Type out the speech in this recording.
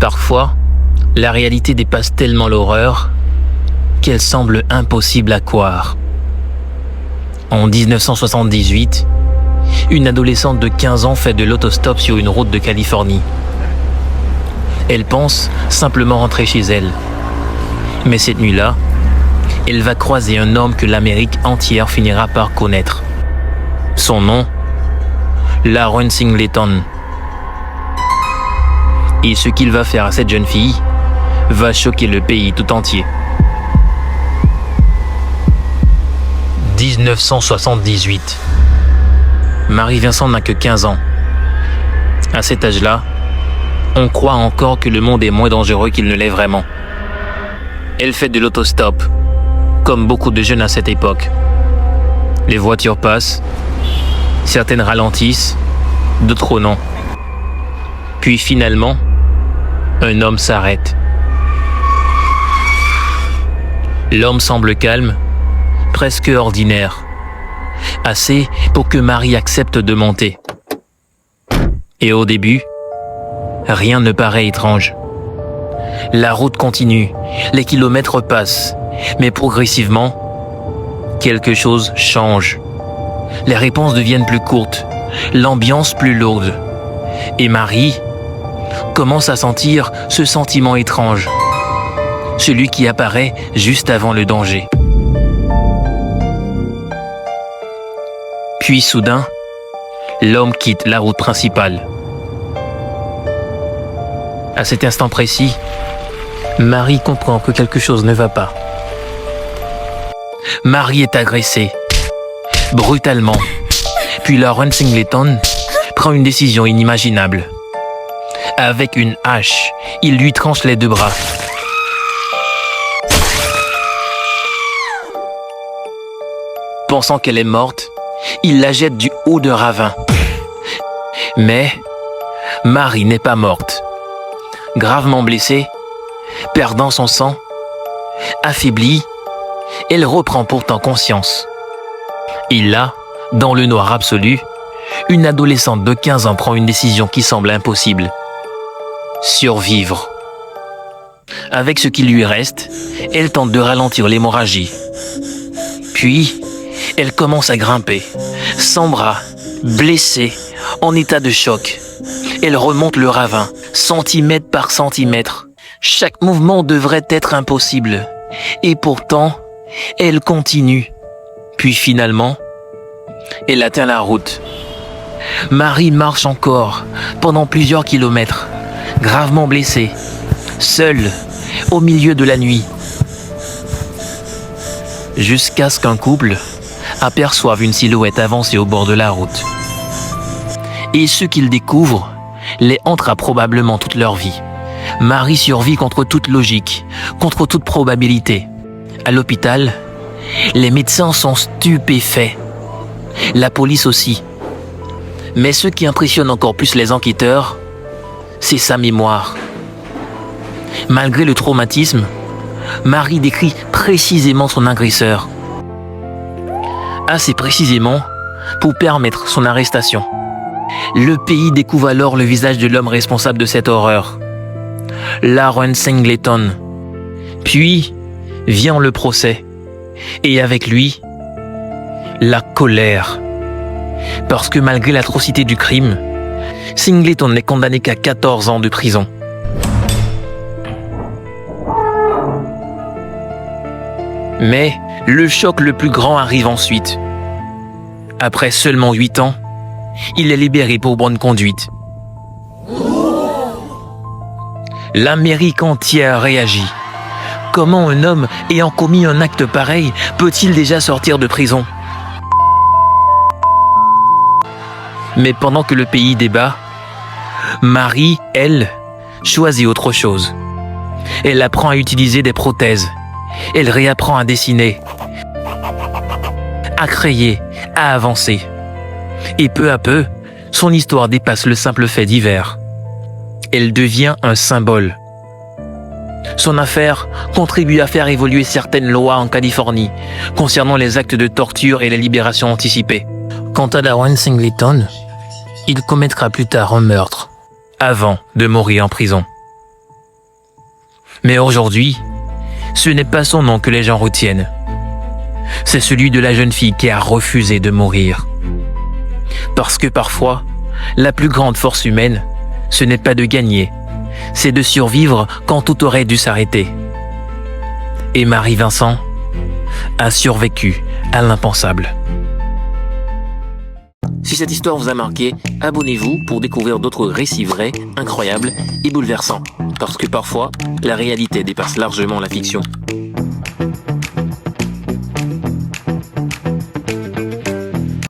Parfois, la réalité dépasse tellement l'horreur qu'elle semble impossible à croire. En 1978, une adolescente de 15 ans fait de l'autostop sur une route de Californie. Elle pense simplement rentrer chez elle. Mais cette nuit-là, elle va croiser un homme que l'Amérique entière finira par connaître. Son nom, Laron Singleton. Et ce qu'il va faire à cette jeune fille va choquer le pays tout entier. 1978. Marie-Vincent n'a que 15 ans. À cet âge-là, on croit encore que le monde est moins dangereux qu'il ne l'est vraiment. Elle fait de l'autostop, comme beaucoup de jeunes à cette époque. Les voitures passent, certaines ralentissent, d'autres non. Puis finalement, un homme s'arrête. L'homme semble calme, presque ordinaire. Assez pour que Marie accepte de monter. Et au début, rien ne paraît étrange. La route continue, les kilomètres passent, mais progressivement, quelque chose change. Les réponses deviennent plus courtes, l'ambiance plus lourde. Et Marie commence à sentir ce sentiment étrange, celui qui apparaît juste avant le danger. Puis soudain, l'homme quitte la route principale. À cet instant précis, Marie comprend que quelque chose ne va pas. Marie est agressée, brutalement. Puis Laron Singleton prend une décision inimaginable. Avec une hache, il lui tranche les deux bras. Pensant qu'elle est morte, il la jette du haut d'un ravin. Mais Marie n'est pas morte. Gravement blessée, perdant son sang, affaiblie, elle reprend pourtant conscience. Et là, dans le noir absolu, une adolescente de 15 ans prend une décision qui semble impossible. Survivre. Avec ce qui lui reste, elle tente de ralentir l'hémorragie. Puis, elle commence à grimper, sans bras, blessée, en état de choc. Elle remonte le ravin, centimètre par centimètre. Chaque mouvement devrait être impossible. Et pourtant, elle continue. Puis finalement, elle atteint la route. Marie marche encore pendant plusieurs kilomètres, gravement blessée, seule, au milieu de la nuit. Jusqu'à ce qu'un couple aperçoive une silhouette avancer au bord de la route. Et ce qu'ils découvrent les hantera probablement toute leur vie. Marie survit contre toute logique, contre toute probabilité. À l'hôpital, les médecins sont stupéfaits. La police aussi. Mais ce qui impressionne encore plus les enquêteurs, c'est sa mémoire. Malgré le traumatisme, Marie décrit précisément son agresseur. Assez précisément pour permettre son arrestation. Le pays découvre alors le visage de l'homme responsable de cette horreur, Laron Singleton. Puis vient le procès, et avec lui, la colère. Parce que malgré l'atrocité du crime, Singleton n'est condamné qu'à 14 ans de prison. Mais le choc le plus grand arrive ensuite. Après seulement 8 ans, il est libéré pour bonne conduite. L'Amérique entière réagit. Comment un homme ayant commis un acte pareil peut-il déjà sortir de prison? Mais pendant que le pays débat, Marie, elle, choisit autre chose. Elle apprend à utiliser des prothèses. Elle réapprend à dessiner, à créer, à avancer. Et peu à peu, son histoire dépasse le simple fait divers. Elle devient un symbole. Son affaire contribue à faire évoluer certaines lois en Californie concernant les actes de torture et les libérations anticipées. Quant à Laron Singleton, il commettra plus tard un meurtre, avant de mourir en prison. Mais aujourd'hui, ce n'est pas son nom que les gens retiennent. C'est celui de la jeune fille qui a refusé de mourir. Parce que parfois, la plus grande force humaine, ce n'est pas de gagner, c'est de survivre quand tout aurait dû s'arrêter. Et Marie Vincent a survécu à l'impensable. Si cette histoire vous a marqué, abonnez-vous pour découvrir d'autres récits vrais, incroyables et bouleversants. Parce que parfois, la réalité dépasse largement la fiction.